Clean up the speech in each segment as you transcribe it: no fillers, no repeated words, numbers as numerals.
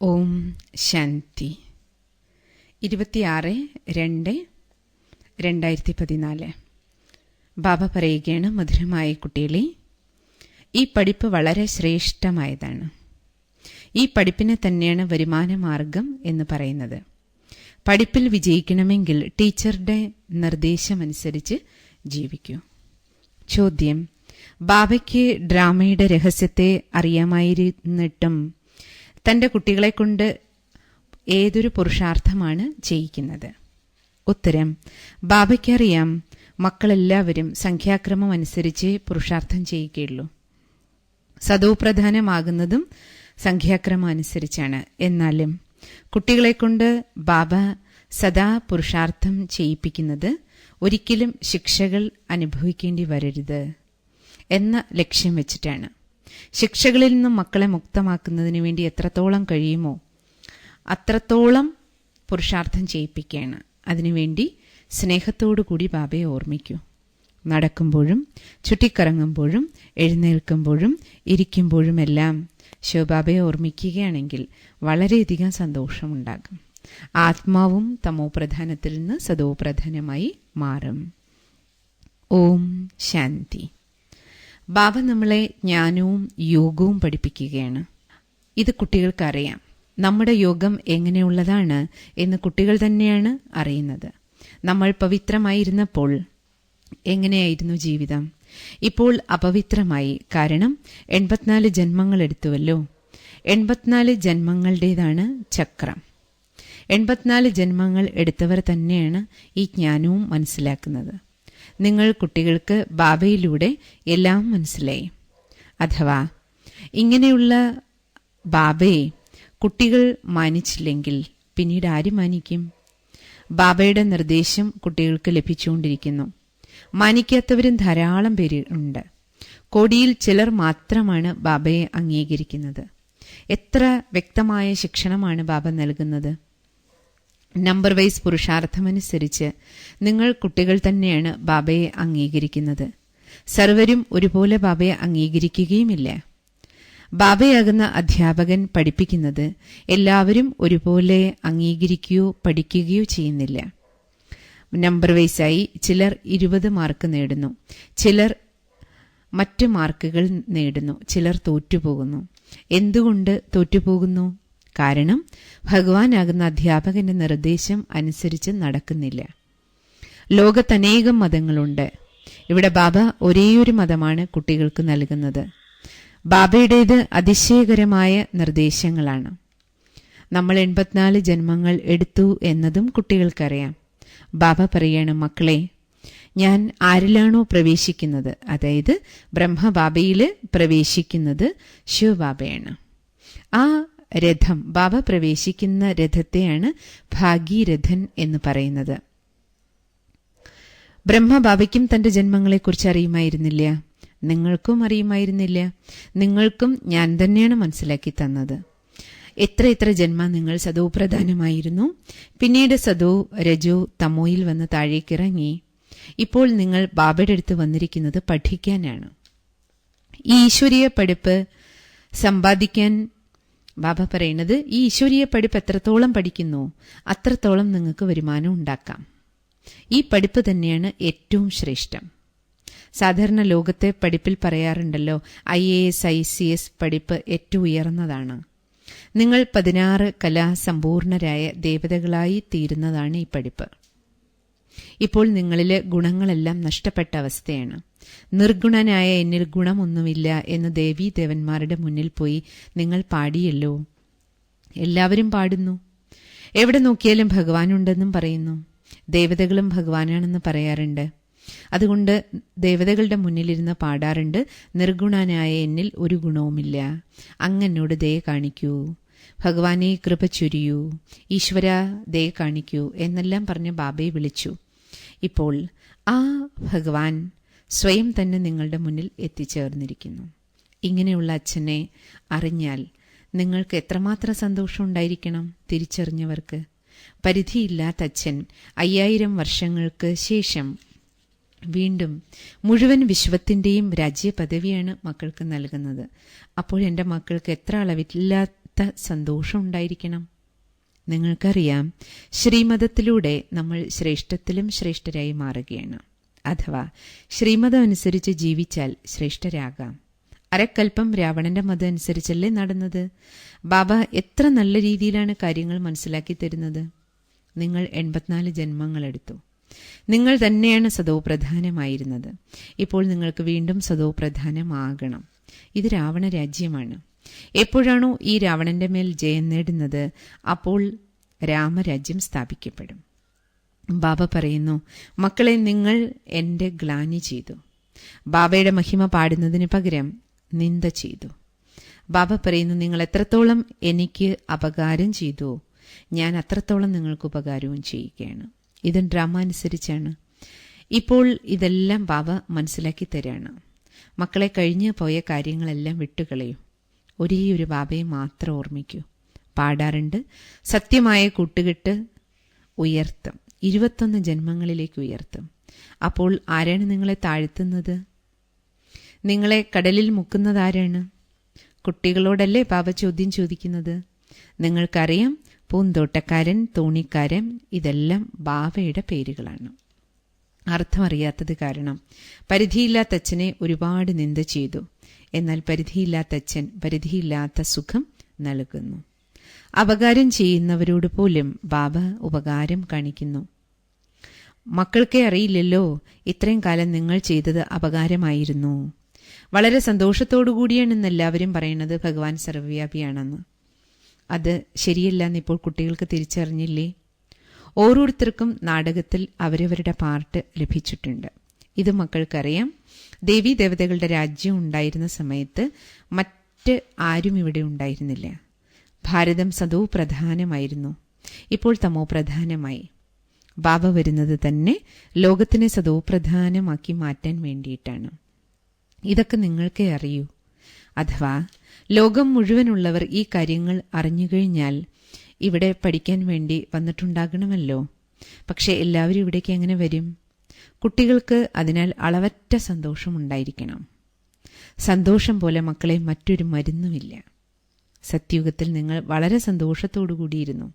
ഓം ശാന്തി. 26/2/2014 ബാബ പറയുകയാണ്, മധുരമായ കുട്ടികളെ, ഈ പഠിപ്പ് വളരെ ശ്രേഷ്ഠമായതാണ്. ഈ പഠിപ്പിനെ തന്നെയാണ് വരുമാന മാർഗം എന്ന് പറയുന്നത്. പഠിപ്പിൽ വിജയിക്കണമെങ്കിൽ ടീച്ചറുടെ നിർദ്ദേശമനുസരിച്ച് ജീവിക്കൂ. ചോദ്യം: ബാബയ്ക്ക് ഡ്രാമയുടെ രഹസ്യത്തെ അറിയാമായിരുന്നിട്ടും തൻ്റെ കുട്ടികളെ കൊണ്ട് ഏതൊരു പുരുഷാർത്ഥമാണ് ചെയ്യിക്കുന്നത്? ഉത്തരം: ബാബയ്ക്കറിയാം, മക്കളെല്ലാവരും സംഖ്യാക്രമം അനുസരിച്ച് പുരുഷാർത്ഥം ചെയ്യിക്കുകയുള്ളൂ. സദോപ്രധാനമാകുന്നതും സംഖ്യാക്രമം അനുസരിച്ചാണ്. എന്നാലും കുട്ടികളെ കൊണ്ട് ബാബ സദാ പുരുഷാർത്ഥം ചെയ്യിപ്പിക്കുന്നത് ഒരിക്കലും ശിക്ഷകൾ അനുഭവിക്കേണ്ടി വരരുത് എന്ന ലക്ഷ്യം വെച്ചിട്ടാണ്. ശിക്ഷകളിൽ നിന്നും മക്കളെ മുക്തമാക്കുന്നതിന് വേണ്ടി എത്രത്തോളം കഴിയുമോ അത്രത്തോളം പുരുഷാർത്ഥം ചെയ്യിപ്പിക്കുകയാണ്. അതിനുവേണ്ടി സ്നേഹത്തോടു കൂടി ബാബയെ ഓർമ്മിക്കൂ. നടക്കുമ്പോഴും ചുറ്റിക്കറങ്ങുമ്പോഴും എഴുന്നേൽക്കുമ്പോഴും ഇരിക്കുമ്പോഴുമെല്ലാം ശിവബാബയെ ഓർമ്മിക്കുകയാണെങ്കിൽ വളരെയധികം സന്തോഷമുണ്ടാകും. ആത്മാവും തമോപ്രധാനത്തിൽ നിന്ന് സദോപ്രധാനമായി മാറും. ഓം ശാന്തി. ബാബ നമ്മളെ ജ്ഞാനവും യോഗവും പഠിപ്പിക്കുകയാണ്. ഇത് കുട്ടികൾക്കറിയാം. നമ്മുടെ യോഗം എങ്ങനെയുള്ളതാണ് എന്ന് കുട്ടികൾ തന്നെയാണ് അറിയുന്നത്. നമ്മൾ പവിത്രമായിരുന്നപ്പോൾ എങ്ങനെയായിരുന്നു ജീവിതം? ഇപ്പോൾ അപവിത്രമായി. കാരണം 84 ജന്മങ്ങൾ എടുത്തുവല്ലോ. 84 ജന്മങ്ങളുടേതാണ് ചക്രം. 84 ജന്മങ്ങൾ എടുത്തവർ തന്നെയാണ് ഈ ജ്ഞാനവും മനസ്സിലാക്കുന്നത്. നിങ്ങൾ കുട്ടികൾക്ക് ബാബയിലൂടെ എല്ലാം മനസ്സിലായി. അഥവാ ഇങ്ങനെയുള്ള ബാബയെ കുട്ടികൾ മാനിച്ചില്ലെങ്കിൽ പിന്നീട് ആര് മാനിക്കും? ബാബയുടെ നിർദ്ദേശം കുട്ടികൾക്ക് ലഭിച്ചുകൊണ്ടിരിക്കുന്നു. മാനിക്കാത്തവരും ധാരാളം പേര് ഉണ്ട്. കോടിയിൽ ചിലർ മാത്രമാണ് ബാബയെ അംഗീകരിക്കുന്നത്. എത്ര വ്യക്തമായ ശിക്ഷണമാണ് ബാബ നൽകുന്നത്! നമ്പർ വൈസ് പുരുഷാർത്ഥമനുസരിച്ച് നിങ്ങൾ കുട്ടികൾ തന്നെയാണ് ബാബയെ അംഗീകരിക്കുന്നത്. സർവരും ഒരുപോലെ ബാബയെ അംഗീകരിക്കുകയുമില്ല. ബാബയാകുന്ന അധ്യാപകൻ പഠിപ്പിക്കുന്നത് എല്ലാവരും ഒരുപോലെ അംഗീകരിക്കുകയോ പഠിക്കുകയോ ചെയ്യുന്നില്ല. നമ്പർ വൈസായി ചിലർ 20 മാർക്ക് നേടുന്നു, ചിലർ മറ്റു മാർക്കുകൾ നേടുന്നു, ചിലർ തോറ്റുപോകുന്നു. എന്തുകൊണ്ട് തോറ്റുപോകുന്നു? കാരണം ഭഗവാനാകുന്ന അധ്യാപകന്റെ നിർദ്ദേശം അനുസരിച്ച് നടക്കുന്നില്ല. ലോകത്തനേകം മതങ്ങളുണ്ട്. ഇവിടെ ബാബ ഒരേയൊരു മതമാണ് കുട്ടികൾക്ക് നൽകുന്നത്. ബാബയുടേത് അതിശയകരമായ നിർദ്ദേശങ്ങളാണ്. നമ്മൾ 84 ജന്മങ്ങൾ എടുത്തു എന്നതും കുട്ടികൾക്കറിയാം. ബാബ പറയാണ്, മക്കളെ, ഞാൻ ആരിലാണോ പ്രവേശിക്കുന്നത്, അതായത് ബ്രഹ്മബാബയിൽ പ്രവേശിക്കുന്നത് ശിവബാബയാണ്. ആ രഥം, ബാബ പ്രവേശിക്കുന്ന രഥത്തെയാണ് ഭാഗീരഥൻ എന്ന് പറയുന്നത്. ബ്രഹ്മബാബയ്ക്കും തന്റെ ജന്മങ്ങളെക്കുറിച്ച് അറിയുമായിരുന്നില്ല. നിങ്ങൾക്കും അറിയുമായിരുന്നില്ല. നിങ്ങൾക്കും ഞാൻ തന്നെയാണ് മനസ്സിലാക്കി തന്നത്. എത്ര ജന്മ നിങ്ങൾ സദോ പ്രധാനമായിരുന്നു. പിന്നീട് സദോ രജോ തമോയിൽ വന്ന് താഴേക്കിറങ്ങി. ഇപ്പോൾ നിങ്ങൾ ബാബയുടെ അടുത്ത് വന്നിരിക്കുന്നത് പഠിക്കാനാണ്. ഈ ഈശ്വരീയ പഠിപ്പ് സമ്പാദിക്കാൻ ബാബ പറയുന്നത്, ഈ ഈശ്വരീയ പഠിപ്പ് എത്രത്തോളം പഠിക്കുന്നു അത്രത്തോളം നിങ്ങൾക്ക് വരുമാനം ഉണ്ടാക്കാം. ഈ പഠിപ്പ് തന്നെയാണ് ഏറ്റവും ശ്രേഷ്ഠം. സാധാരണ ലോകത്തെ പഠിപ്പിൽ പറയാറുണ്ടല്ലോ, IAS ICS പഠിപ്പ് ഏറ്റവും ഉയർന്നതാണ്. നിങ്ങൾ 16 കലാസമ്പൂർണരായ ദേവതകളായി തീരുന്നതാണ് ഈ പഠിപ്പ്. ഇപ്പോൾ നിങ്ങളിലെ ഗുണങ്ങളെല്ലാം നഷ്ടപ്പെട്ട അവസ്ഥയാണ്. നിർഗുണനായ എന്നിൽ ഗുണമൊന്നുമില്ല എന്ന് ദേവീ ദേവന്മാരുടെ മുന്നിൽ പോയി നിങ്ങൾ പാടിയല്ലോ. എല്ലാവരും പാടുന്നു. എവിടെ നോക്കിയാലും ഭഗവാനുണ്ടെന്നും പറയുന്നു. ദേവതകളും ഭഗവാനാണെന്ന് പറയാറുണ്ട്. അതുകൊണ്ട് ദേവതകളുടെ മുന്നിലിരുന്ന് പാടാറുണ്ട്, നിർഗുണനായ എന്നിൽ ഒരു ഗുണവുമില്ല, അങ്ങനോട് ദയ കാണിക്കൂ, ഭഗവാനെ കൃപ ചൊരിയൂ, ഈശ്വര ദയ കാണിക്കൂ എന്നെല്ലാം പറഞ്ഞ് ബാബയെ വിളിച്ചു. ഇപ്പോൾ ആ ഭഗവാൻ സ്വയം തന്നെ നിങ്ങളുടെ മുന്നിൽ എത്തിച്ചേർന്നിരിക്കുന്നു. ഇങ്ങനെയുള്ള അച്ഛനെ അറിഞ്ഞാൽ നിങ്ങൾക്ക് എത്രമാത്രം സന്തോഷം ഉണ്ടായിരിക്കണം. തിരിച്ചറിഞ്ഞവർക്ക് പരിധിയില്ലാത്ത അച്ഛൻ 5000 വർഷങ്ങൾക്ക് ശേഷം വീണ്ടും മുഴുവൻ വിശ്വത്തിൻ്റെയും രാജ്യപദവിയാണ് മക്കൾക്ക് നൽകുന്നത്. അപ്പോൾ എൻ്റെ മക്കൾക്ക് എത്ര അളവില്ലാത്ത വല്ലാത്ത സന്തോഷം ഉണ്ടായിരിക്കണം. നിങ്ങൾക്കറിയാം, ശ്രീമതത്തിലൂടെ നമ്മൾ ശ്രേഷ്ഠത്തിലും ശ്രേഷ്ഠരായി മാറുകയാണ്. അഥവാ ശ്രീമതം അനുസരിച്ച് ജീവിച്ചാൽ ശ്രേഷ്ഠരാകാം. അരക്കൽപ്പം രാവണന്റെ മതം അനുസരിച്ചല്ലേ നടന്നത്. ബാബ എത്ര നല്ല രീതിയിലാണ് കാര്യങ്ങൾ മനസ്സിലാക്കി തരുന്നത്. നിങ്ങൾ 84 ജന്മങ്ങളെടുത്തു. നിങ്ങൾ തന്നെയാണ് സദോപ്രധാനമായിരുന്നത്. ഇപ്പോൾ നിങ്ങൾക്ക് വീണ്ടും സദോപ്രധാനമാകണം. ഇത് രാവണ രാജ്യമാണ്. എപ്പോഴാണോ ഈ രാവണന്റെ മേൽ ജയം നേടുന്നത്, അപ്പോൾ രാമരാജ്യം സ്ഥാപിക്കപ്പെടും. ബാബ പറയുന്നു, മക്കളെ, നിങ്ങൾ എന്റെ ഗ്ലാനി ചെയ്തു. ബാബയുടെ മഹിമ പാടുന്നതിന് പകരം നിന്ദ ചെയ്തു. ബാബ പറയുന്നു, നിങ്ങൾ എത്രത്തോളം എനിക്ക് അപകാരം ചെയ്തു, ഞാൻ അത്രത്തോളം നിങ്ങൾക്ക് ഉപകാരവും ചെയ്യുകയാണ്. ഇത് ഡ്രാമ അനുസരിച്ചാണ്. ഇപ്പോൾ ഇതെല്ലാം ബാബ മനസ്സിലാക്കി തരാണ്. മക്കളെ, കഴിഞ്ഞു പോയ കാര്യങ്ങളെല്ലാം വിട്ടുകളയൂ. ഒരേ ഒരു ബാബയെ മാത്രം ഓർമ്മിക്കൂ. പാടാറുണ്ട്, സത്യമായ കൂട്ടുകെട്ട് ഉയർത്തും, 21 ജന്മങ്ങളിലേക്ക് ഉയർത്തും. അപ്പോൾ ആരാണ് നിങ്ങളെ താഴ്ത്തുന്നത്? നിങ്ങളെ കടലിൽ മുക്കുന്നതാരാണ്? കുട്ടികളോടല്ലേ ബാബ ചോദ്യം ചോദിക്കുന്നത്. നിങ്ങൾക്കറിയാം, പൂന്തോട്ടക്കാരൻ, തോണിക്കാരൻ, ഇതെല്ലാം ബാബയുടെ പേരുകളാണ്. അർത്ഥമറിയാത്തത് കാരണം പരിധിയില്ലാത്ത അച്ഛനെ ഒരുപാട് നിന്ദ ചെയ്തു. എന്നാൽ പരിധിയില്ലാത്ത അച്ഛൻ പരിധിയില്ലാത്ത സുഖം നൽകുന്നു. അപകാരം ചെയ്യുന്നവരോട് പോലും ബാബ ഉപകാരം കാണിക്കുന്നു. മക്കൾക്കേ അറിയില്ലല്ലോ, ഇത്രയും കാലം നിങ്ങൾ ചെയ്തത് അപകാരമായിരുന്നു. വളരെ സന്തോഷത്തോടുകൂടിയാണ് ഇന്ന് എല്ലാവരും പറയുന്നത് ഭഗവാൻ സർവ്വവ്യാപിയാണെന്ന്. അത് ശരിയല്ലെന്ന് ഇപ്പോൾ കുട്ടികൾക്ക് തിരിച്ചറിഞ്ഞില്ലേ? ഓരോരുത്തർക്കും നാടകത്തിൽ അവരവരുടെ പാർട്ട് ലഭിച്ചിട്ടുണ്ട്. ഇത് മക്കൾക്കറിയാം. ദേവീ ദേവതകളുടെ രാജ്യം ഉണ്ടായിരുന്ന സമയത്ത് മറ്റ് ആരും ഇവിടെ ഉണ്ടായിരുന്നില്ല. ഭാരതം സദോ പ്രധാനമായിരുന്നു. ഇപ്പോൾ തമോ പ്രധാനമായി. ബാബ വരുന്നത് തന്നെ ലോകത്തിനെ സദോ പ്രധാനമാക്കി മാറ്റാൻ വേണ്ടിയിട്ടാണ്. ഇതൊക്കെ നിങ്ങൾക്കേ അറിയൂ. അഥവാ ലോകം മുഴുവനുള്ളവർ ഈ കാര്യങ്ങൾ അറിഞ്ഞുകഴിഞ്ഞാൽ ഇവിടെ പഠിക്കാൻ വേണ്ടി വന്നിട്ടുണ്ടാകണമല്ലോ. പക്ഷെ എല്ലാവരും ഇവിടേക്ക് എങ്ങനെ വരും? കുട്ടികൾക്ക് അതിനാൽ അളവറ്റ സന്തോഷമുണ്ടായിരിക്കണം. സന്തോഷം പോലെ മക്കളെ മറ്റൊരു മരുന്നുമില്ല. സത്യുഗത്തിൽ നിങ്ങൾ വളരെ സന്തോഷത്തോടു കൂടിയിരുന്നു.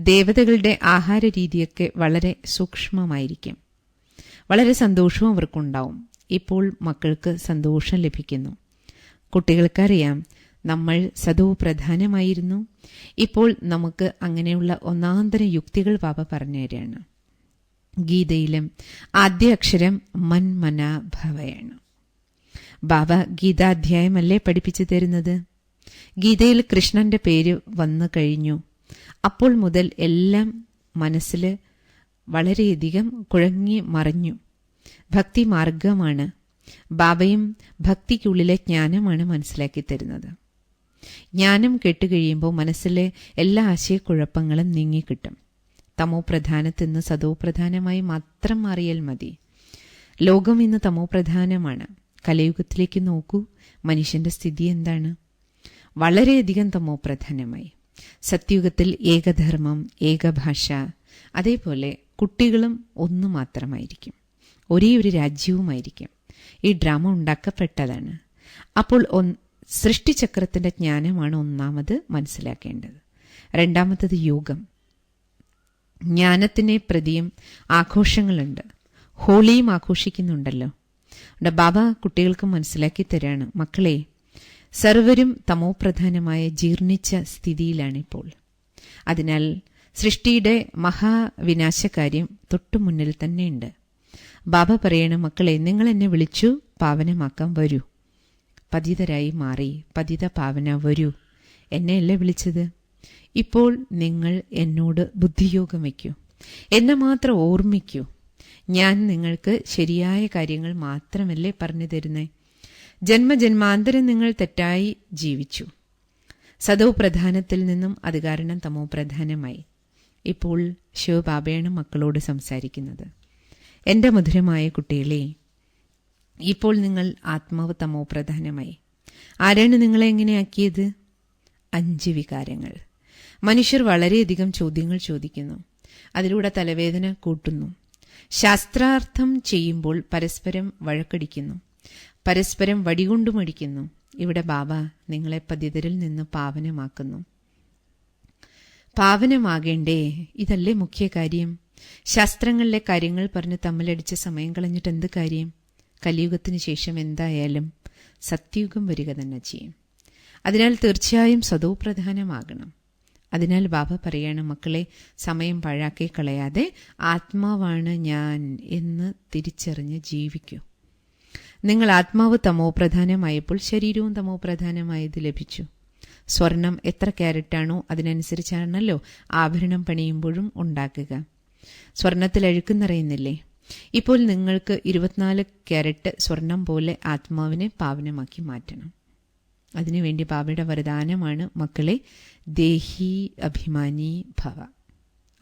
ദേവതകളുടെ ആഹാര രീതിയൊക്കെ വളരെ സൂക്ഷ്മമായിരിക്കും. വളരെ സന്തോഷവും അവർക്കുണ്ടാവും. ഇപ്പോൾ മക്കൾക്ക് സന്തോഷം ലഭിക്കുന്നു. കുട്ടികൾക്കറിയാം, നമ്മൾ സദോ പ്രധാനമായിരുന്നു. ഇപ്പോൾ നമുക്ക് അങ്ങനെയുള്ള ഒന്നാന്തര യുക്തികൾ ബാബ പറഞ്ഞു തരികയാണ്. ഗീതയിലും ആദ്യ അക്ഷരം മന്മനാഭവയാണ്. ബാബ ഗീതാധ്യായമല്ലേ പഠിപ്പിച്ചു തരുന്നത്. ഗീതയിൽ കൃഷ്ണന്റെ പേര് വന്നു കഴിഞ്ഞു. അപ്പോൾ മുതൽ എല്ലാം മനസ്സിൽ വളരെയധികം കുഴങ്ങി മറിഞ്ഞു. ഭക്തി മാർഗമാണ്. ബാബയും ഭക്തിക്കുള്ളിലെ ജ്ഞാനമാണ് മനസ്സിലാക്കി തരുന്നത്. ജ്ഞാനം കേട്ടുകഴിയുമ്പോൾ മനസ്സിലെ എല്ലാ ആശയക്കുഴപ്പങ്ങളും നീങ്ങിക്കിട്ടും. തമോ പ്രധാനത്തിൽ നിന്ന് സദോ പ്രധാനമായി മാത്രം മാറിയാൽ മതി. ലോകം ഇന്ന് തമോ പ്രധാനമാണ്. കലയുഗത്തിലേക്ക് നോക്കൂ, മനുഷ്യന്റെ സ്ഥിതി എന്താണ്? വളരെയധികം തമോ പ്രധാനമായി. സത്യുഗത്തിൽ ഏകധർമ്മം, ഏകഭാഷ, അതേപോലെ കുട്ടികളും ഒന്നു മാത്രമായിരിക്കും. ഒരേ ഒരു രാജ്യവുമായിരിക്കും. ഈ ഡ്രാമ ഉണ്ടാക്കപ്പെട്ടതാണ്. അപ്പോൾ സൃഷ്ടിചക്രത്തിന്റെ ജ്ഞാനമാണ് ഒന്നാമത് മനസ്സിലാക്കേണ്ടത്. രണ്ടാമത്തത് യോഗം. ജ്ഞാനത്തിനെ പ്രതിയും ആഘോഷങ്ങളുണ്ട്. ഹോളിയും ആഘോഷിക്കുന്നുണ്ടല്ലോ. ബാബ കുട്ടികൾക്ക് മനസ്സിലാക്കി തരാണ്, മക്കളെ, സർവരും തമോ പ്രധാനമായ ജീർണിച്ച സ്ഥിതിയിലാണിപ്പോൾ. അതിനാൽ സൃഷ്ടിയുടെ മഹാവിനാശകാര്യം തൊട്ടു മുന്നിൽ തന്നെയുണ്ട്. ബാബ പറയണം, മക്കളെ, നിങ്ങൾ എന്നെ വിളിച്ചു, പാവനമാക്കാൻ വരൂ. പതിതരായി മാറി പതിത പാവന വരൂ. എന്നെയല്ലേ വിളിച്ചത്? ഇപ്പോൾ നിങ്ങൾ എന്നോട് ബുദ്ധിയോഗം വയ്ക്കൂ. എന്നെ മാത്രം ഓർമ്മിക്കൂ. ഞാൻ നിങ്ങൾക്ക് ശരിയായ കാര്യങ്ങൾ മാത്രമല്ലേ പറഞ്ഞു തരുന്നേ. ജന്മജന്മാന്തരം നിങ്ങൾ തെറ്റായി ജീവിച്ചു. സദോ പ്രധാനത്തിൽ നിന്നും അത് കാരണം തമോ പ്രധാനമായി. ഇപ്പോൾ ശിവബാബയാണ് മക്കളോട് സംസാരിക്കുന്നത്. എൻ്റെ മധുരമായ കുട്ടികളെ, ഇപ്പോൾ നിങ്ങൾ ആത്മാവ് തമോ പ്രധാനമായി. ആരാണ് നിങ്ങളെ എങ്ങനെയാക്കിയത്? 5 വികാരങ്ങൾ. മനുഷ്യർ വളരെയധികം ചോദ്യങ്ങൾ ചോദിക്കുന്നു. അതിലൂടെ തലവേദന കൂട്ടുന്നു. ശാസ്ത്രാർത്ഥം ചെയ്യുമ്പോൾ പരസ്പരം വഴക്കടിക്കുന്നു. പരസ്പരം വടികൊണ്ടുമടിക്കുന്നു. ഇവിടെ ബാബ നിങ്ങളെ പതിതരിൽ നിന്ന് പാവനമാക്കുന്നു. പാവനമാകേണ്ടേ? ഇതല്ലേ മുഖ്യ കാര്യം. ശാസ്ത്രങ്ങളിലെ കാര്യങ്ങൾ പറഞ്ഞ് തമ്മിലടിച്ച് സമയം കളഞ്ഞിട്ട് എന്ത് കാര്യം? കലിയുഗത്തിന് ശേഷം എന്തായാലും സത്യയുഗം വരിക തന്നെ ചെയ്യും. അതിനാൽ തീർച്ചയായും സദോപ്രധാനമാകണം. അതിനാൽ ബാബ പറയാണ്, മക്കളെ, സമയം പാഴാക്കി കളയാതെ ആത്മാവാണ് ഞാൻ എന്ന് തിരിച്ചറിഞ്ഞ് ജീവിക്കൂ. നിങ്ങൾ ആത്മാവ് തമോ പ്രധാനമായപ്പോൾ ശരീരവും തമോ പ്രധാനമായത് ലഭിച്ചു. സ്വർണം എത്ര ക്യാരറ്റാണോ അതിനനുസരിച്ചാണല്ലോ ആഭരണം പണിയുമ്പോഴും ഉണ്ടാക്കുക. സ്വർണത്തിൽ അഴുക്ക് നിറയുന്നില്ലേ? ഇപ്പോൾ നിങ്ങൾക്ക് 24 ക്യാരറ്റ് സ്വർണം പോലെ ആത്മാവിനെ പാവനമാക്കി മാറ്റണം. അതിനുവേണ്ടി ബാബയുടെ വരദാനമാണ്, മക്കളെ, ദേഹി അഭിമാനി ഭവ,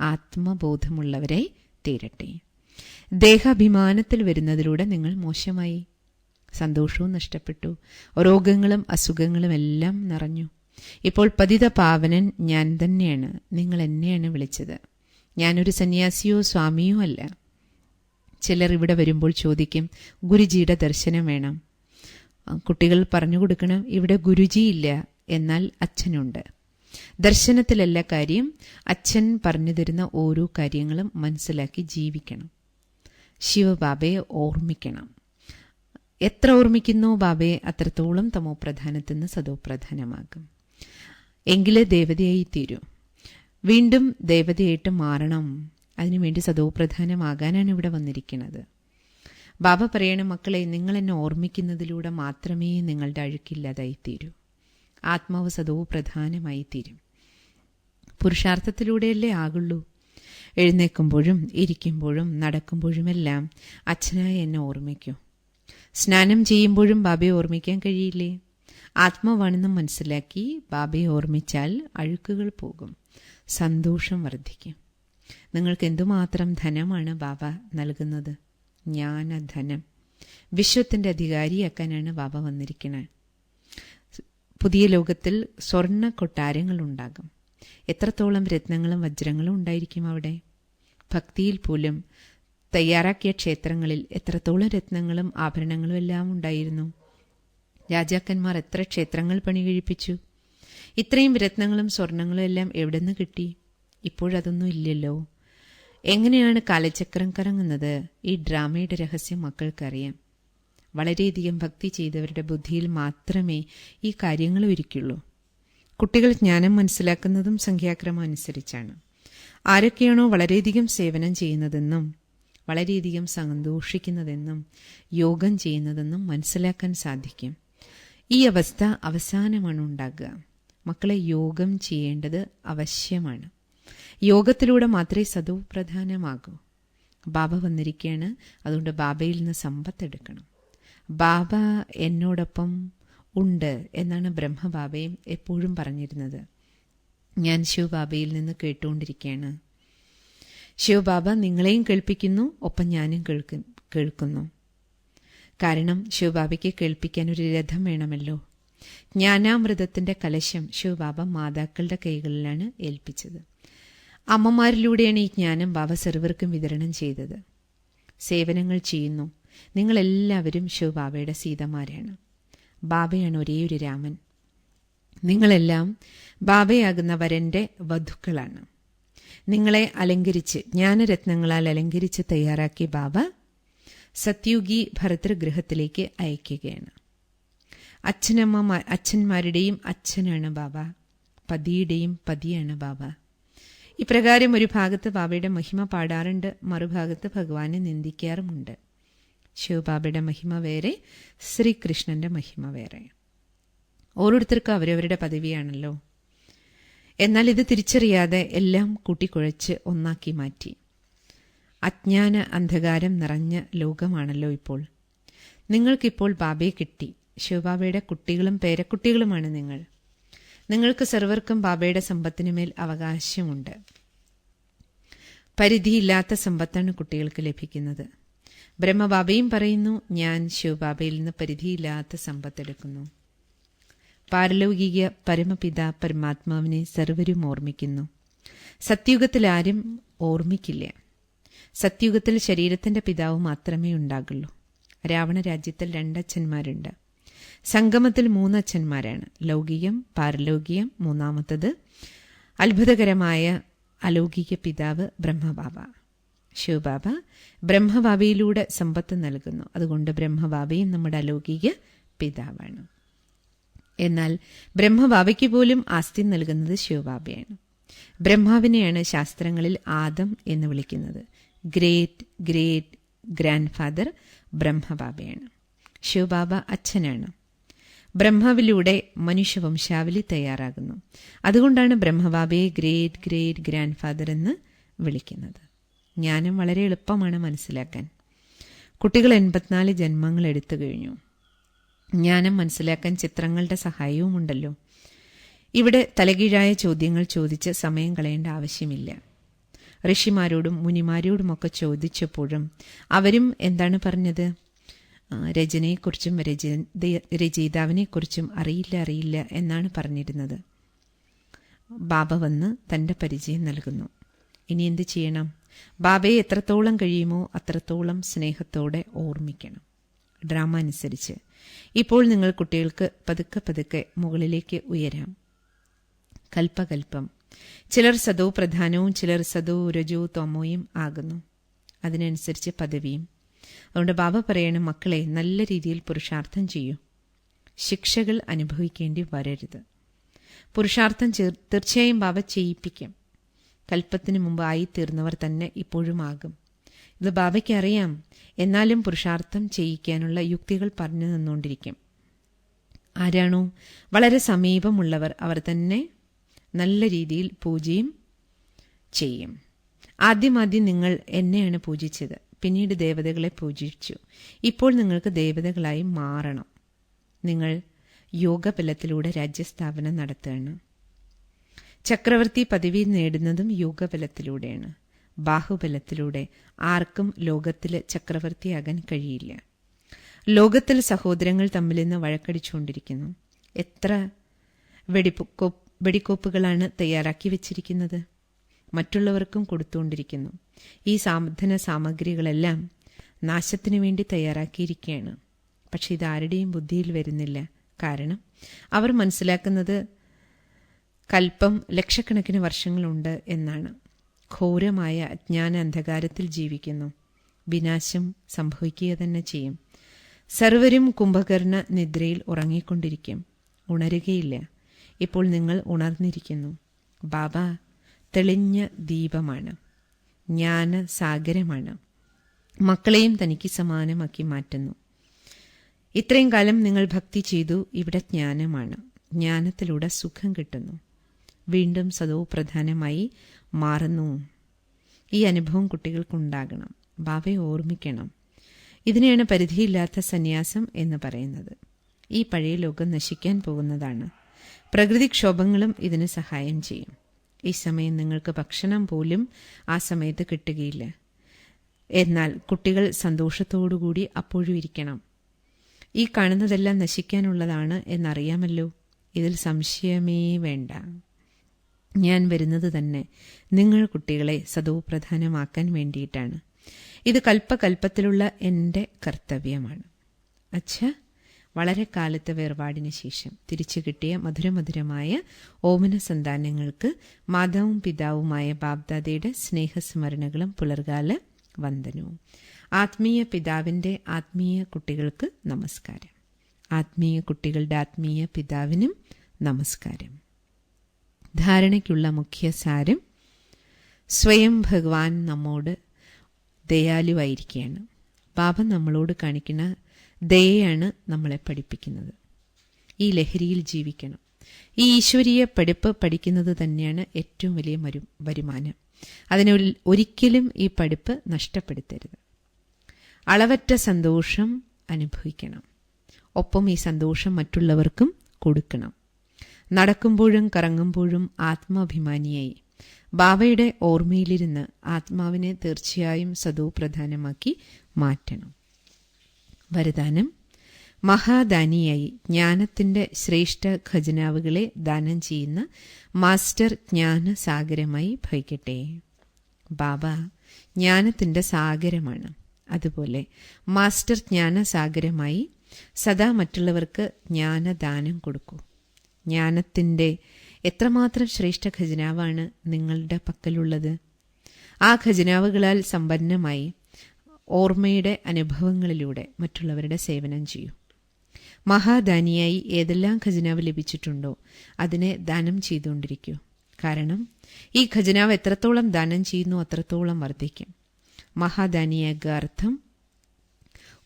ആത്മബോധമുള്ളവരായി തീരട്ടെ. ദേഹാഭിമാനത്തിൽ വരുന്നതിലൂടെ നിങ്ങൾ മോശമായി. സന്തോഷവും നഷ്ടപ്പെട്ടു. രോഗങ്ങളും അസുഖങ്ങളും എല്ലാം നിറഞ്ഞു. ഇപ്പോൾ പതിത പാവനൻ ഞാൻ തന്നെയാണ്. നിങ്ങൾ എന്നെയാണ് വിളിച്ചത്. ഞാനൊരു സന്യാസിയോ സ്വാമിയോ അല്ല. ചിലർ ഇവിടെ വരുമ്പോൾ ചോദിക്കും, ഗുരുജിയുടെ ദർശനം വേണം. കുട്ടികൾ പറഞ്ഞു കൊടുക്കണം, ഇവിടെ ഗുരുജിയില്ല, എന്നാൽ അച്ഛനുണ്ട്. ദർശനത്തിലല്ല കാര്യം, അച്ഛൻ പറഞ്ഞു തരുന്ന ഓരോ കാര്യങ്ങളും മനസ്സിലാക്കി ജീവിക്കണം. ശിവബാബയെ ഓർമ്മിക്കണം. എത്ര ഓർമ്മിക്കുന്നോ ബാബയെ, അത്രത്തോളം തമോ പ്രധാനത്തിൽ നിന്ന് സദോപ്രധാനമാകും. എങ്കിലേ ദേവതയായി തീരൂ. വീണ്ടും ദേവതയായിട്ട് മാറണം. അതിനുവേണ്ടി സദോപ്രധാനമാകാനാണ് ഇവിടെ വന്നിരിക്കുന്നത്. ബാബ പറയണം, മക്കളെ, നിങ്ങൾ എന്നെ ഓർമ്മിക്കുന്നതിലൂടെ മാത്രമേ നിങ്ങളുടെ അഴുക്കില്ലാതായി തീരൂ. ആത്മാവ് സദോപ്രധാനമായി തീരും. പുരുഷാർത്ഥത്തിലൂടെയല്ലേ ആകുള്ളൂ. എഴുന്നേൽക്കുമ്പോഴും ഇരിക്കുമ്പോഴും നടക്കുമ്പോഴുമെല്ലാം അച്ഛനായി എന്നെ ഓർമ്മിക്കൂ. സ്നാനം ചെയ്യുമ്പോഴും ബാബയെ ഓർമ്മിക്കാൻ കഴിയില്ലേ? ആത്മാവാണെന്ന് മനസ്സിലാക്കി ബാബയെ ഓർമ്മിച്ചാൽ അഴുക്കുകൾ പോകും, സന്തോഷം വർദ്ധിക്കും. നിങ്ങൾക്ക് എന്തുമാത്രം ധനമാണ് ബാബ നൽകുന്നത്? ജ്ഞാനധനം. വിശ്വത്തിന്റെ അധികാരിയാക്കാനാണ് ബാബ വന്നിരിക്കുന്നത്. പുതിയ ലോകത്തിൽ സ്വർണ്ണ കൊട്ടാരങ്ങൾ ഉണ്ടാകും. എത്രത്തോളം രത്നങ്ങളും വജ്രങ്ങളും ഉണ്ടായിരിക്കും അവിടെ. ഭക്തിയിൽ പോലും തയ്യാറാക്കിയ ക്ഷേത്രങ്ങളിൽ എത്രത്തോളം രത്നങ്ങളും ആഭരണങ്ങളും എല്ലാം ഉണ്ടായിരുന്നു. രാജാക്കന്മാർ എത്ര ക്ഷേത്രങ്ങൾ പണി കഴിപ്പിച്ചു. ഇത്രയും രത്നങ്ങളും സ്വർണങ്ങളും എല്ലാം എവിടെ നിന്ന് കിട്ടി? ഇപ്പോഴതൊന്നും ഇല്ലല്ലോ. എങ്ങനെയാണ് കാലചക്രം കറങ്ങുന്നത്? ഈ ഡ്രാമയുടെ രഹസ്യം മക്കൾക്കറിയാം. വളരെയധികം ഭക്തി ചെയ്തവരുടെ ബുദ്ധിയിൽ മാത്രമേ ഈ കാര്യങ്ങൾ ഇരിക്കുള്ളൂ. കുട്ടികൾ ജ്ഞാനം മനസ്സിലാക്കുന്നതും സംഖ്യാക്രമം അനുസരിച്ചാണ്. ആരൊക്കെയാണോ വളരെയധികം സേവനം ചെയ്യുന്നതെന്നും വളരെയധികം സന്തോഷിക്കുന്നതെന്നും യോഗം ചെയ്യുന്നതെന്നും മനസ്സിലാക്കാൻ സാധിക്കും. ഈ അവസ്ഥ അവസാനമാണ് ഉണ്ടാകുക. മക്കളെ, യോഗം ചെയ്യേണ്ടത് അവശ്യമാണ്. യോഗത്തിലൂടെ മാത്രമേ സദോപ്രധാനമാകൂ. ബാബ വന്നിരിക്കുകയാണ്. അതുകൊണ്ട് ബാബയിൽ നിന്ന് സമ്പത്തെടുക്കണം. ബാബ എന്നോടൊപ്പം ഉണ്ട് എന്നാണ് ബ്രഹ്മബാബയും എപ്പോഴും പറഞ്ഞിരുന്നത്. ഞാൻ ശിവബാബയിൽ നിന്ന് കേട്ടുകൊണ്ടിരിക്കുകയാണ്. ശിവബാബ നിങ്ങളെയും കേൾപ്പിക്കുന്നു, ഒപ്പം ഞാനും കേൾക്കുന്നു. കാരണം ശിവബാബയ്ക്ക് കേൾപ്പിക്കാൻ ഒരു രഥം വേണമല്ലോ. ജ്ഞാനാമൃതത്തിന്റെ കലശം ശിവബാബ മാതാക്കളുടെ കൈകളിലാണ് ഏൽപ്പിച്ചത്. അമ്മമാരിലൂടെയാണ് ഈ ജ്ഞാനം ബാബ സർവർക്കും വിതരണം ചെയ്തത്. സേവനങ്ങൾ ചെയ്യുന്നു. നിങ്ങളെല്ലാവരും ശിവബാബയുടെ സീതമാരാണ്. ബാബയാണ് ഒരേയൊരു രാമൻ. നിങ്ങളെല്ലാം ബാബയാകുന്ന വരന്റെ വധുക്കളാണ്. നിങ്ങളെ അലങ്കരിച്ച്, ജ്ഞാനരത്നങ്ങളാൽ അലങ്കരിച്ച് തയ്യാറാക്കിയ ബാബ സത്യുഗി ഭർതൃഗൃഹത്തിലേക്ക് അയക്കുകയാണ്. അച്ഛന്മാരുടെയും അച്ഛനാണ് ബാബ, പതിയുടെയും പതിയാണ് ബാബ. ഇപ്രകാരം ഒരു ഭാഗത്ത് ബാബയുടെ മഹിമ പാടാറുണ്ട്, മറുഭാഗത്ത് ഭഗവാനെ നിന്ദിക്കാറുമുണ്ട്. ശിവബാബയുടെ മഹിമ വേറെ, ശ്രീകൃഷ്ണന്റെ മഹിമ വേറെ. ഓരോരുത്തർക്കും അവരവരുടെ പദവിയാണല്ലോ. എന്നാൽ ഇത് തിരിച്ചറിയാതെ എല്ലാം കൂട്ടിക്കുഴച്ച് ഒന്നാക്കി മാറ്റി. അജ്ഞാന അന്ധകാരം നിറഞ്ഞ ലോകമാണല്ലോ ഇപ്പോൾ. നിങ്ങൾക്കിപ്പോൾ ബാബയെ കിട്ടി. ശിവബാബയുടെ കുട്ടികളും പേരക്കുട്ടികളുമാണ് നിങ്ങൾ. നിങ്ങൾക്ക് സർവർക്കും ബാബയുടെ സമ്പത്തിനുമേൽ അവകാശമുണ്ട്. പരിധിയില്ലാത്ത സമ്പത്താണ് കുട്ടികൾക്ക് ലഭിക്കുന്നത്. ബ്രഹ്മബാബയും പറയുന്നു, ഞാൻ ശിവബാബയിൽ നിന്ന് പരിധിയില്ലാത്ത സമ്പത്തെടുക്കുന്നു. പാരലൗകിക പരമപിത പരമാത്മാവിനെ സർവരും ഓർമ്മിക്കുന്നു. സത്യുഗത്തിൽ ആരും ഓർമ്മിക്കില്ല. സത്യുഗത്തിൽ ശരീരത്തിന്റെ പിതാവ് മാത്രമേ ഉണ്ടാകുള്ളൂ. രാവണ രാജ്യത്തിൽ 2 അച്ഛന്മാരുണ്ട്. സംഗമത്തിൽ 3 അച്ഛന്മാരാണ്. ലൗകികം, പാരലൗകികം, മൂന്നാമത്തത് അത്ഭുതകരമായ അലൗകിക പിതാവ് ബ്രഹ്മബാബ. ശിവബാബ ബ്രഹ്മബാബയിലൂടെ സമ്പത്ത് നൽകുന്നു. അതുകൊണ്ട് ബ്രഹ്മബാബയും നമ്മുടെ അലൗകിക പിതാവാണ്. എന്നാൽ ബ്രഹ്മബാബയ്ക്ക് പോലും ആസ്തി നൽകുന്നത് ശിവബാബയാണ്. ബ്രഹ്മാവിനെയാണ് ശാസ്ത്രങ്ങളിൽ ആദം എന്ന് വിളിക്കുന്നത്. ഗ്രേറ്റ് ഗ്രേറ്റ് ഗ്രാൻഡ് ഫാദർ ബ്രഹ്മബാബയാണ്. ശിവബാബ അച്ഛനാണ്. ബ്രഹ്മാവിലൂടെ മനുഷ്യവംശാവലി തയ്യാറാകുന്നു. അതുകൊണ്ടാണ് ബ്രഹ്മബാബയെ ഗ്രേറ്റ് ഗ്രേറ്റ് ഗ്രാൻഡ് ഫാദർ എന്ന് വിളിക്കുന്നത്. ജ്ഞാനം വളരെ എളുപ്പമാണ് മനസ്സിലാക്കാൻ. കുട്ടികൾ 84 ജന്മങ്ങൾ എടുത്തു കഴിഞ്ഞു. ജ്ഞാനം മനസ്സിലാക്കാൻ ചിത്രങ്ങളുടെ സഹായവുമുണ്ടല്ലോ. ഇവിടെ തലകീഴായ ചോദ്യങ്ങൾ ചോദിച്ച് സമയം കളയേണ്ട ആവശ്യമില്ല. ഋഷിമാരോടും മുനിമാരോടുമൊക്കെ ചോദിച്ചപ്പോഴും അവരും എന്താണ് പറഞ്ഞത്? രചനയെക്കുറിച്ചും രചയിതാവിനെക്കുറിച്ചും അറിയില്ല എന്നാണ് പറഞ്ഞിരുന്നത്. ബാബ വന്ന് തൻ്റെ പരിചയം നൽകുന്നു. ഇനി എന്ത് ചെയ്യണം? ബാബയെ എത്രത്തോളം കഴിയുമോ അത്രത്തോളം സ്നേഹത്തോടെ ഓർമ്മിക്കണം. ഡ്രാമ അനുസരിച്ച് ഇപ്പോൾ നിങ്ങൾ കുട്ടികൾക്ക് പതുക്കെ പതുക്കെ മുകളിലേക്ക് ഉയരാം. കൽപ്പകൽപ്പം ചിലർ സദോ പ്രധാനവും ചിലർ സദോ രജോ തോമോയും ആകുന്നു. അതിനനുസരിച്ച് പദവിയും. അതുകൊണ്ട് ബാബ പറയണം, മക്കളെ നല്ല രീതിയിൽ പുരുഷാർത്ഥം ചെയ്യൂ. ശിക്ഷകൾ അനുഭവിക്കേണ്ടി വരരുത്. പുരുഷാർത്ഥം തീർച്ചയായും ബാബ ചെയ്യിപ്പിക്കും. കൽപ്പത്തിന് മുമ്പ് ആയിത്തീർന്നവർ തന്നെ ഇപ്പോഴും ആകും. ഇത് ബാബയ്ക്ക് അറിയാം. എന്നാലും പുരുഷാർത്ഥം ചെയ്യിക്കാനുള്ള യുക്തികൾ പറഞ്ഞു തന്നുകൊണ്ടിരിക്കും. ആരാണോ വളരെ സമീപമുള്ളവർ അവർ തന്നെ നല്ല രീതിയിൽ പൂജയും ചെയ്യും. ആദ്യം നിങ്ങൾ എന്നെയാണ് പൂജിച്ചത്, പിന്നീട് ദേവതകളെ പൂജിച്ചു. ഇപ്പോൾ നിങ്ങൾക്ക് ദേവതകളായി മാറണം. നിങ്ങൾ യോഗബലത്തിലൂടെ രാജ്യസ്ഥാപനം നടത്തുകയാണ്. ചക്രവർത്തി പദവി നേടുന്നതും യോഗബലത്തിലൂടെയാണ്. ബാഹുബലത്തിലൂടെ ആർക്കും ലോകത്തിൽ ചക്രവർത്തിയാകാൻ കഴിയില്ല. ലോകത്തിൽ സഹോദരങ്ങൾ തമ്മിൽ നിന്ന് വഴക്കടിച്ചുകൊണ്ടിരിക്കുന്നു. എത്ര വെടിക്കോപ്പുകളാണ് തയ്യാറാക്കി വെച്ചിരിക്കുന്നത്, മറ്റുള്ളവർക്കും കൊടുത്തുകൊണ്ടിരിക്കുന്നു. ഈ സാധന സാമഗ്രികളെല്ലാം നാശത്തിനു വേണ്ടി തയ്യാറാക്കിയിരിക്കുകയാണ്. പക്ഷെ ഇതാരുടെയും ബുദ്ധിയിൽ വരുന്നില്ല. കാരണം അവർ മനസ്സിലാക്കുന്നത് കൽപ്പം ലക്ഷക്കണക്കിന് വർഷങ്ങളുണ്ട് എന്നാണ്. ഘോരമായ അജ്ഞാന അന്ധകാരത്തിൽ ജീവിക്കുന്നു. വിനാശം സംഭവിക്കുക തന്നെ ചെയ്യും. സർവരും കുംഭകർണ നിദ്രയിൽ ഉറങ്ങിക്കൊണ്ടിരിക്കും. ഉണരുകയില്ല. ഇപ്പോൾ നിങ്ങൾ ഉണർന്നിരിക്കുന്നു. ബാബ തെളിഞ്ഞ ദീപമാണ്, ജ്ഞാനസാഗരമാണ്. മക്കളെയും തനിക്ക് സമാനമാക്കി മാറ്റുന്നു. ഇത്രയും കാലം നിങ്ങൾ ഭക്തി ചെയ്തു. ഇവിടെ ജ്ഞാനമാണ്. ജ്ഞാനത്തിലൂടെ സുഖം കിട്ടുന്നു. വീണ്ടും സദോ പ്രധാനമായി മാറുന്നു. ഈ അനുഭവം കുട്ടികൾക്കുണ്ടാകണം. ബാബയെ ഓർമ്മിക്കണം. ഇതിനെയാണ് പരിധിയില്ലാത്ത സന്യാസം എന്ന് പറയുന്നത്. ഈ പഴയ ലോകം നശിക്കാൻ പോകുന്നതാണ്. പ്രകൃതിക്ഷോഭങ്ങളും ഇതിന് സഹായം ചെയ്യും. ഈ സമയം നിങ്ങൾക്ക് ഭക്ഷണം പോലും ആ സമയത്ത് കിട്ടുകയില്ല. എന്നാൽ കുട്ടികൾ സന്തോഷത്തോടുകൂടി അപ്പോഴും ഇരിക്കണം. ഈ കാണുന്നതെല്ലാം നശിക്കാനുള്ളതാണ് എന്നറിയാമല്ലോ. ഇതിൽ സംശയമേ വേണ്ട. ഞാൻ വരുന്നത് തന്നെ നിങ്ങൾ കുട്ടികളെ സദോ പ്രധാനമാക്കാൻ വേണ്ടിയിട്ടാണ്. ഇത് കൽപ്പകൽപ്പത്തിലുള്ള എൻ്റെ കർത്തവ്യമാണ്. വളരെ കാലത്തെ വേർപാടിന് ശേഷം തിരിച്ചു കിട്ടിയ മധുരമധുരമായ ഓമന സന്താനങ്ങൾക്ക് മാതാവും പിതാവുമായ ബാബ്ദാദയുടെ സ്നേഹസ്മരണകളും പുലർകാല വന്ദനവും. ആത്മീയ പിതാവിൻ്റെ ആത്മീയ കുട്ടികൾക്ക് നമസ്കാരം. ആത്മീയ കുട്ടികളുടെ ആത്മീയ പിതാവിനും നമസ്കാരം. ധാരണയ്ക്കുള്ള മുഖ്യ സാരം: സ്വയം ഭഗവാൻ നമ്മോട് ദയാലുവായിരിക്കുകയാണ്. ബാബ നമ്മളോട് കാണിക്കുന്ന ദയയാണ് നമ്മളെ പഠിപ്പിക്കുന്നത്. ഈ ലഹരിയിൽ ജീവിക്കണം. ഈ ഈശ്വരീയ പഠിപ്പ് പഠിക്കുന്നത് തന്നെയാണ് ഏറ്റവും വലിയ വരുമാനം. ഒരിക്കലും ഈ പഠിപ്പ് നഷ്ടപ്പെടുത്തരുത്. അളവറ്റ സന്തോഷം അനുഭവിക്കണം. ഒപ്പം ഈ സന്തോഷം മറ്റുള്ളവർക്കും കൊടുക്കണം. നടക്കുമ്പോഴും കറങ്ങുമ്പോഴും ആത്മാഭിമാനിയായി ബാബയുടെ ഓർമ്മയിലിരുന്ന് ആത്മാവിനെ തീർച്ചയായും സദോ പ്രധാനമാക്കി മാറ്റണം. വരദാനം: മഹാദാനിയായി ജ്ഞാനത്തിൻ്റെ ശ്രേഷ്ഠ ഖജനാവുകളെ ദാനം ചെയ്യുന്ന മാസ്റ്റർ ജ്ഞാനസാഗരമായി ഭവിക്കട്ടെ. ബാബ ജ്ഞാനത്തിൻ്റെ സാഗരമാണ്. അതുപോലെ മാസ്റ്റർ ജ്ഞാനസാഗരമായി സദാ മറ്റുള്ളവർക്ക് ജ്ഞാനദാനം കൊടുക്കൂ. ജ്ഞാനത്തിൻ്റെ എത്രമാത്രം ശ്രേഷ്ഠ ഖജനാവാണ് നിങ്ങളുടെ പക്കലുള്ളത്. ആ ഖജനാവുകളാൽ സമ്പന്നമായി ഓർമ്മയുടെ അനുഭവങ്ങളിലൂടെ മറ്റുള്ളവരുടെ സേവനം ചെയ്യൂ. മഹാദാനിയായി ഏതെല്ലാം ഖജനാവ് ലഭിച്ചിട്ടുണ്ടോ അതിനെ ദാനം ചെയ്തുകൊണ്ടിരിക്കൂ. കാരണം ഈ ഖജനാവ് എത്രത്തോളം ദാനം ചെയ്യുന്നു അത്രത്തോളം വർദ്ധിക്കും. മഹാദാനിയായ അർത്ഥം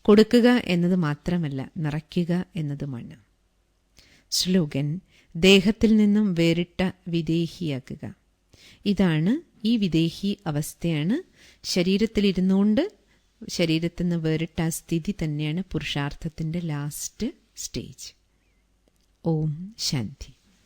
കൊടുക്കുക എന്നത് മാത്രമല്ല, നിറയ്ക്കുക എന്നതുമാണ്. സ്ലോഗൻ: ദേഹത്തിൽ നിന്നും വേറിട്ട വിദേഹിയാകുക. ഇതാണ് ഈ വിദേഹി അവസ്ഥയാണ്. ശരീരത്തിലിരുന്നുകൊണ്ട് ശരീരത്തിൽ നിന്ന് വേറിട്ട സ്ഥിതി തന്നെയാണ് പുരുഷാർത്ഥത്തിൻ്റെ ലാസ്റ്റ് സ്റ്റേജ്. ഓം ശാന്തി.